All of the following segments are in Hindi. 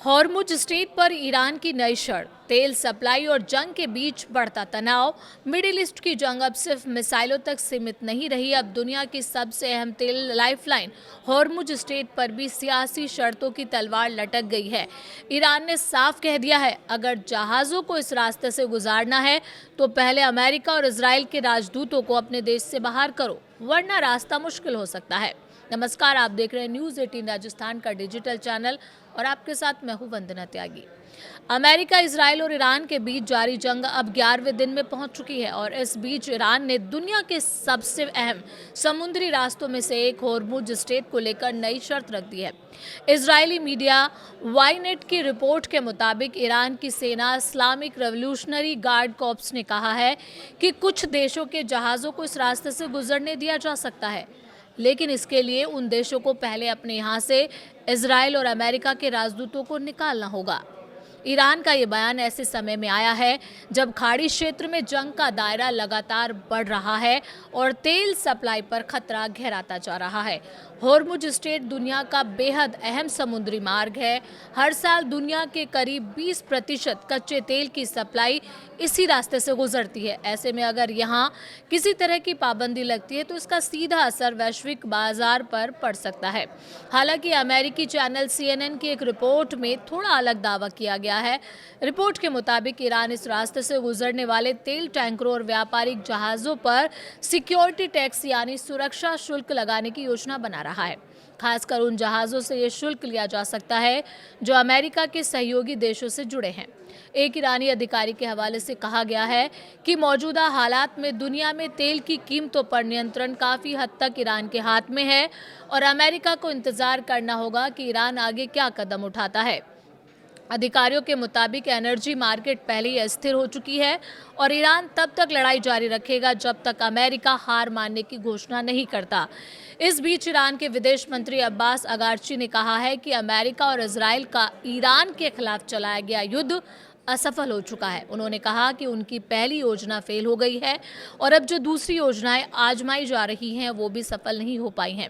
हॉर्मुज स्ट्रेट पर ईरान की नई शर्त, तेल सप्लाई और जंग के बीच बढ़ता तनाव। मिडिल ईस्ट की जंग अब सिर्फ मिसाइलों तक सीमित नहीं रही। अब दुनिया की सबसे अहम तेल लाइफलाइन हॉर्मुज स्ट्रेट पर भी सियासी शर्तों की तलवार लटक गई है। ईरान ने साफ कह दिया है, अगर जहाज़ों को इस रास्ते से गुजारना है तो पहले अमेरिका और इजराइल के राजदूतों को अपने देश से बाहर करो, वरना रास्ता मुश्किल हो सकता है। नमस्कार, आप देख रहे हैं न्यूज़ 18 राजस्थान का डिजिटल चैनल और आपके साथ मैं हूं वंदना त्यागी। अमेरिका, इजराइल और ईरान के बीच जारी जंग अब 11वें दिन में पहुंच चुकी है और इस बीच ईरान ने दुनिया के सबसे अहम समुद्री रास्तों में से एक हॉर्मुज स्ट्रेट को लेकर नई शर्त रख दी है। इजरायली मीडिया वाईनेट की रिपोर्ट के मुताबिक ईरान की सेना इस्लामिक रेवोल्यूशनरी गार्ड कॉर्प्स ने कहा है कि कुछ देशों के जहाज़ों को इस रास्ते से गुजरने दिया जा सकता है, लेकिन इसके लिए उन देशों को पहले अपने यहाँ से इजराइल और अमेरिका के राजदूतों को निकालना होगा। ईरान का ये बयान ऐसे समय में आया है जब खाड़ी क्षेत्र में जंग का दायरा लगातार बढ़ रहा है और तेल सप्लाई पर खतरा गहराता जा रहा है। हॉर्मुज स्ट्रेट दुनिया का बेहद अहम समुद्री मार्ग है। हर साल दुनिया के करीब 20% कच्चे तेल की सप्लाई इसी रास्ते से गुजरती है। ऐसे में अगर यहाँ किसी तरह की पाबंदी लगती है तो इसका सीधा असर वैश्विक बाजार पर पड़ सकता है। हालांकि अमेरिकी चैनल CNN की एक रिपोर्ट में थोड़ा अलग दावा किया गया है। रिपोर्ट के मुताबिक ईरान इस रास्ते से गुजरने वाले तेल टैंकरों और व्यापारिक जहाज़ों पर सिक्योरिटी टैक्स यानी सुरक्षा शुल्क लगाने की योजना बना रहा है। खासकर उन जहाज़ों से ये शुल्क लिया जा सकता है जो अमेरिका के सहयोगी देशों से जुड़े हैं। एक ईरानी अधिकारी के हवाले से कहा गया है कि मौजूदा हालात में दुनिया में तेल की कीमतों पर नियंत्रण काफ़ी हद तक ईरान के हाथ में है और अमेरिका को इंतजार करना होगा कि ईरान आगे क्या कदम उठाता है। अधिकारियों के मुताबिक एनर्जी मार्केट पहले ही अस्थिर हो चुकी है और ईरान तब तक लड़ाई जारी रखेगा जब तक अमेरिका हार मानने की घोषणा नहीं करता। इस बीच ईरान के विदेश मंत्री अब्बास अगारची ने कहा है कि अमेरिका और इजराइल का ईरान के खिलाफ चलाया गया युद्ध असफल हो चुका है। उन्होंने कहा कि उनकी पहली योजना फेल हो गई है और अब जो दूसरी योजनाएं आजमाई जा रही हैं वो भी सफल नहीं हो पाई हैं।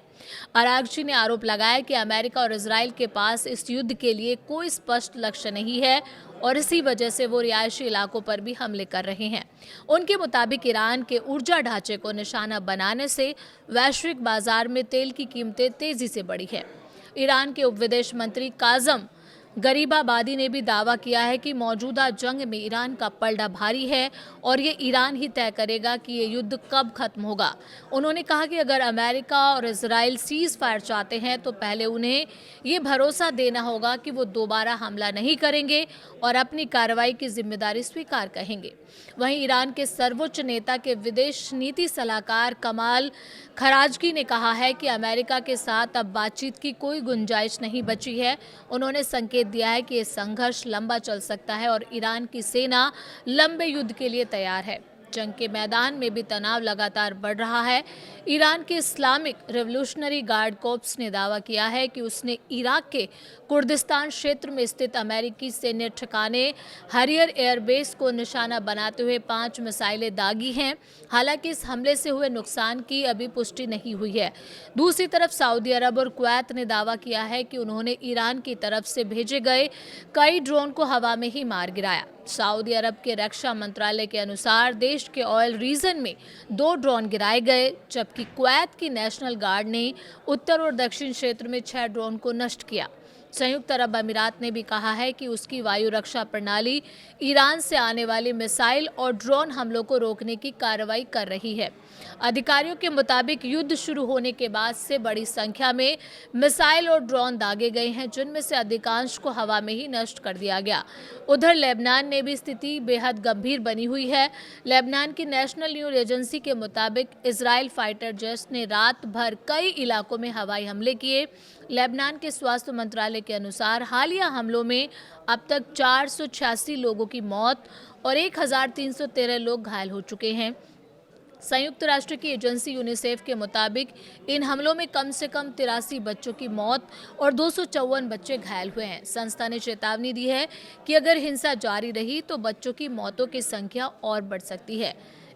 अरागची ने आरोप लगाया कि अमेरिका और इजराइल के पास इस युद्ध के लिए कोई स्पष्ट लक्ष्य नहीं है और इसी वजह से वो रिहायशी इलाकों पर भी हमले कर रहे हैं। उनके मुताबिक ईरान के ऊर्जा ढांचे को निशाना बनाने से वैश्विक बाजार में तेल की कीमतें तेजी से बढ़ी है। ईरान के उप विदेश मंत्री काजम गरीबाबादी ने भी दावा किया है कि मौजूदा जंग में ईरान का पलड़ा भारी है और ये ईरान ही तय करेगा कि ये युद्ध कब खत्म होगा। उन्होंने कहा कि अगर अमेरिका और इजराइल सीज फायर चाहते हैं तो पहले उन्हें ये भरोसा देना होगा कि वो दोबारा हमला नहीं करेंगे और अपनी कार्रवाई की जिम्मेदारी स्वीकार करेंगे। वहीं ईरान के सर्वोच्च नेता के विदेश नीति सलाहकार कमाल खराजगी ने कहा है कि अमेरिका के साथ अब बातचीत की कोई गुंजाइश नहीं बची है। उन्होंने संकेत दिया है कि ये संघर्ष लंबा चल सकता है और ईरान की सेना लंबे युद्ध के लिए तैयार है। जंग के मैदान में भी तनाव लगातार बढ़ रहा है। ईरान के इस्लामिक रेवोल्यूशनरी गार्ड कॉर्प्स ने दावा किया है कि उसने इराक के कुर्दिस्तान क्षेत्र में स्थित अमेरिकी सैन्य ठिकाने हरियर एयरबेस को निशाना बनाते हुए 5 मिसाइलें दागी हैं। हालांकि इस हमले से हुए नुकसान की अभी पुष्टि नहीं हुई है। दूसरी तरफ सऊदी अरब और कुवैत ने दावा किया है कि उन्होंने ईरान की तरफ से भेजे गए कई ड्रोन को हवा में ही मार गिराया। सऊदी अरब के रक्षा मंत्रालय के अनुसार देश के ऑयल रीजन में 2 ड्रोन गिराए गए, जबकि कुवैत की नेशनल गार्ड ने उत्तर और दक्षिण क्षेत्र में 6 ड्रोन को नष्ट किया। संयुक्त अरब अमीरात ने भी कहा है कि उसकी वायु रक्षा प्रणाली ईरान से आने वाली मिसाइल और ड्रोन हमलों को रोकने की कार्रवाई कर रही है। अधिकारियों के मुताबिक युद्ध शुरू होने के बाद से बड़ी संख्या में मिसाइल और ड्रोन दागे गए हैं, जिनमें से अधिकांश को हवा में ही नष्ट कर दिया गया। उधर लेबनान में भी स्थिति बेहद गंभीर बनी हुई है। लेबनान की नेशनल न्यूज एजेंसी के मुताबिक इजराइल फाइटर जेट्स ने रात भर कई इलाकों में हवाई हमले किए। लेबनान के स्वास्थ्य मंत्रालय के अनुसार हालिया हमलों में अब तक 486 लोगों की मौत और 1313 लोग घायल हो चुके हैं। संयुक्त राष्ट्र की एजेंसी यूनिसेफ के मुताबिक इन हमलों में कम से कम 83 बच्चों की मौत और 254 बच्चे घायल हुए हैं। संस्था ने चेतावनी दी है कि अगर हिंसा जारी रही तो बच्चों की मौतों की संख्या और बढ़ सकती है।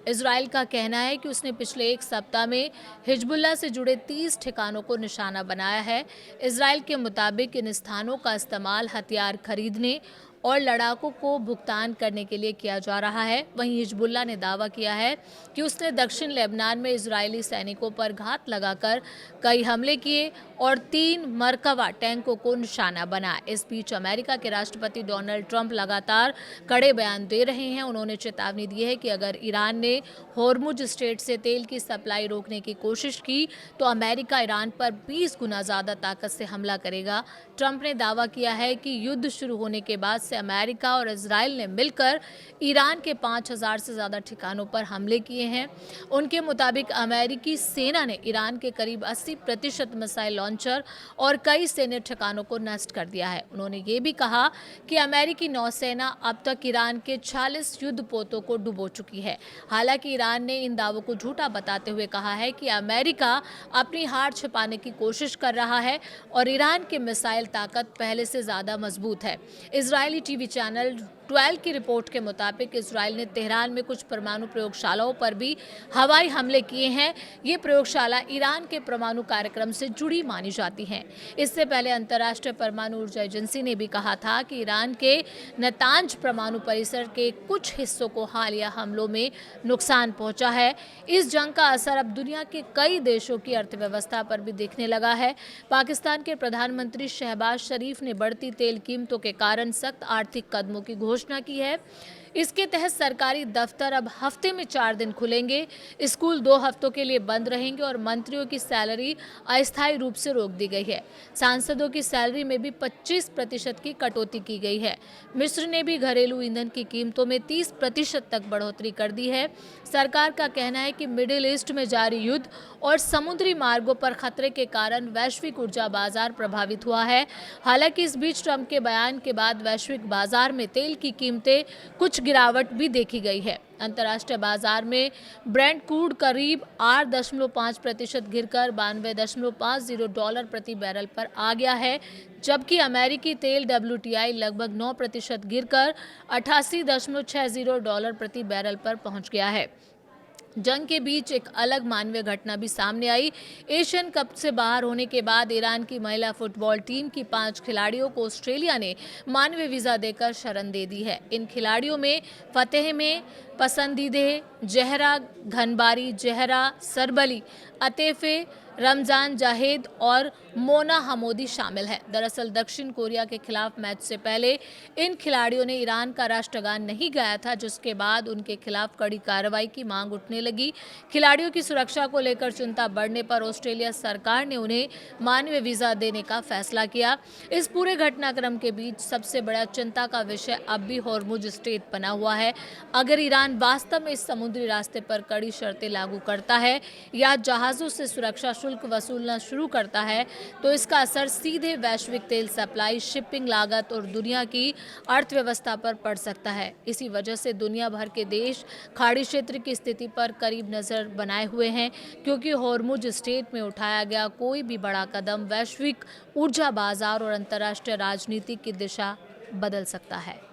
इजराइल का कहना है कि उसने पिछले एक सप्ताह में हिजबुल्लाह से जुड़े 30 ठिकानों को निशाना बनाया है। इजराइल के मुताबिक इन स्थानों का इस्तेमाल हथियार खरीदने और लड़ाकों को भुगतान करने के लिए किया जा रहा है। वहीं हिजबुल्लाह ने दावा किया है कि उसने दक्षिण लेबनान में इजरायली सैनिकों पर घात लगाकर कई हमले किए और 3 मरकवा टैंकों को निशाना बनाया। इस बीच अमेरिका के राष्ट्रपति डोनाल्ड ट्रंप लगातार कड़े बयान दे रहे हैं। उन्होंने चेतावनी दी है कि अगर ईरान ने होर्मुज स्ट्रेट से तेल की सप्लाई रोकने की कोशिश की तो अमेरिका ईरान पर 20 गुना ज़्यादा ताकत से हमला करेगा। ट्रंप ने दावा किया है कि युद्ध शुरू होने के बाद से अमेरिका और इजराइल ने मिलकर ईरान के 5000 से ज़्यादा ठिकानों पर हमले किए हैं। उनके मुताबिक अमेरिकी सेना ने ईरान के करीब 80% मिसाइल लॉन्चर और कई सैन्य ठिकानों को नष्ट कर दिया है। उन्होंने ये भी कहा कि अमेरिकी नौसेना अब तक ईरान के 46 युद्धपोतों को डुबो चुकी है। हालांकि ईरान ने इन दावों को झूठा बताते हुए कहा है कि अमेरिका अपनी हार छिपाने की कोशिश कर रहा है और ईरान की मिसाइल ताकत पहले से ज़्यादा मजबूत है। इजरायली टीवी चैनल 12 की रिपोर्ट के मुताबिक इजराइल ने तेहरान में कुछ परमाणु प्रयोगशालाओं पर भी हवाई हमले किए हैं। ये प्रयोगशाला ईरान के परमाणु कार्यक्रम से जुड़ी मानी जाती हैं। इससे पहले अंतर्राष्ट्रीय परमाणु ऊर्जा एजेंसी ने भी कहा था कि ईरान के नतांज परमाणु परिसर के कुछ हिस्सों को हालिया हमलों में नुकसान पहुंचा है। इस जंग का असर अब दुनिया के कई देशों की अर्थव्यवस्था पर भी दिखने लगा है। पाकिस्तान के प्रधानमंत्री शहबाज शरीफ ने बढ़ती तेल कीमतों के कारण सख्त आर्थिक कदमों की घोषणा की है। इसके तहत सरकारी दफ्तर अब हफ्ते में 4 दिन खुलेंगे, स्कूल 2 हफ्तों के लिए बंद रहेंगे और मंत्रियों की सैलरी अस्थायी रूप से रोक दी गई है। सांसदों की सैलरी में भी 25% की कटौती की गई है। मिस्र ने भी घरेलू ईंधन की कीमतों में 30% तक बढ़ोतरी कर दी है। सरकार का कहना है कि मिडिल ईस्ट में जारी युद्ध और समुद्री मार्गों पर खतरे के कारण वैश्विक ऊर्जा बाजार प्रभावित हुआ है। हालांकि इस बीच ट्रंप के बयान के बाद वैश्विक बाजार में तेल की कीमतें कुछ गिरावट भी देखी गई है। अंतर्राष्ट्रीय बाजार में ब्रेंट क्रूड करीब 8.5% गिरकर $92.50 प्रति बैरल पर आ गया है, जबकि अमेरिकी तेल WTI लगभग 9% गिरकर $88.60 प्रति बैरल पर पहुंच गया है। जंग के बीच एक अलग मानवीय घटना भी सामने आई। एशियन कप से बाहर होने के बाद ईरान की महिला फुटबॉल टीम की 5 खिलाड़ियों को ऑस्ट्रेलिया ने मानवीय वीज़ा देकर शरण दे दी है। इन खिलाड़ियों में फतेह में पसंदीदे, जहरा घनबारी, जहरा सरबली, अतेफे, रमजान जाहिद और मोना हमोदी शामिल हैं। दरअसल दक्षिण कोरिया के खिलाफ मैच से पहले इन खिलाड़ियों ने ईरान का राष्ट्रगान नहीं गाया था, जिसके बाद उनके खिलाफ कड़ी कार्रवाई की मांग उठने लगी। खिलाड़ियों की सुरक्षा को लेकर चिंता बढ़ने पर ऑस्ट्रेलिया सरकार ने उन्हें मानवीय वीज़ा देने का फैसला किया। इस पूरे घटनाक्रम के बीच सबसे बड़ा चिंता का विषय अब भी होर्मुज स्ट्रेट बना हुआ है। अगर ईरान वास्तव में इस समुद्री रास्ते पर कड़ी शर्तें लागू करता है या जहाज़ों से सुरक्षा शुल्क वसूलना शुरू करता है तो इसका असर सीधे वैश्विक तेल सप्लाई, शिपिंग लागत और दुनिया की अर्थव्यवस्था पर पड़ सकता है। इसी वजह से दुनिया भर के देश खाड़ी क्षेत्र की स्थिति पर करीब नज़र बनाए हुए हैं, क्योंकि होर्मुज स्ट्रेट में उठाया गया कोई भी बड़ा कदम वैश्विक ऊर्जा बाजार और अंतर्राष्ट्रीय राजनीति की दिशा बदल सकता है।